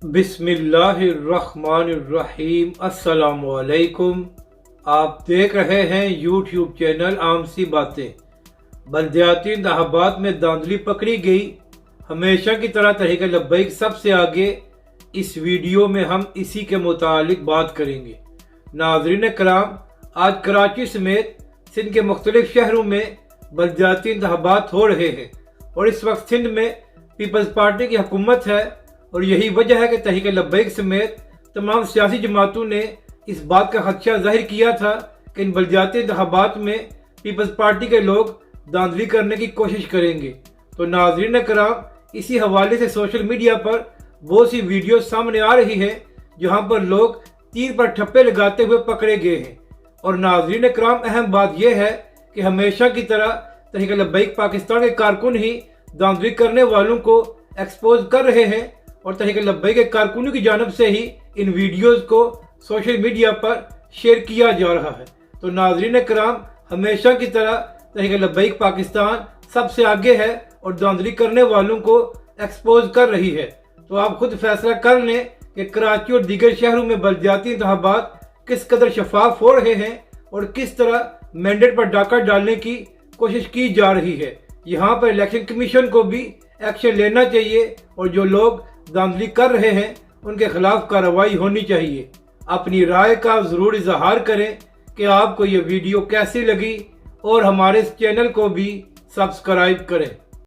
बिस्मिल्लाहिर्रहमानिर्रहीम। अस्सलाम वालेकुम। आप देख रहे हैं यूट्यूब चैनल आम सी बातें। बल्दियाती इंतखाबात में धांधली पकड़ी गई, हमेशा की तरह तहरीक लब्बैक सबसे आगे। इस वीडियो में हम इसी के मुतालिक बात करेंगे। नाज़रीन कराम, आज कराची समेत सिंध के मुख्तलिफ शहरों में बल्दियाती इंतखाबात हो रहे हैं और इस वक्त सिंध में पीपल्स पार्टी की हुकूमत है और यही वजह है कि तहरीक लब्बैक समेत तमाम सियासी जमातों ने इस बात का खदशा जाहिर किया था कि इन बल्दियाती इंतखाबात में पीपल्स पार्टी के लोग धांधली करने की कोशिश करेंगे। तो नाज़रीन कराम, इसी हवाले से सोशल मीडिया पर बहुत सी वीडियो सामने आ रही है जहां पर लोग तीर पर ठप्पे लगाते हुए पकड़े गए हैं। और नाज़रीन कराम, अहम बात यह है कि हमेशा की तरह तहरीक लब्बैक पाकिस्तान के कारकुन ही धांधली करने वालों को एक्सपोज कर रहे हैं और तहरीक लब्बैक के कारकुनों की जानिब से ही इन वीडियोस को सोशल मीडिया पर शेयर किया जा रहा है। तो नाज़रीन कराम, हमेशा की तरह तहरीक लब्बैक पाकिस्तान सबसे आगे है और धांधली करने वालों को एक्सपोज कर रही है। तो आप खुद फैसला कर लें कि कराची और दीगर शहरों में बल्दियाती इंतखाबात किस कदर शफाफ हो रहे हैं और किस तरह मैंडेट पर डाका डालने की कोशिश की जा रही है। यहाँ पर इलेक्शन कमीशन को भी एक्शन लेना चाहिए और जो लोग धांधली कर रहे हैं उनके खिलाफ कार्रवाई होनी चाहिए। अपनी राय का जरूर इजहार करें कि आपको ये वीडियो कैसी लगी और हमारे इस चैनल को भी सब्सक्राइब करें।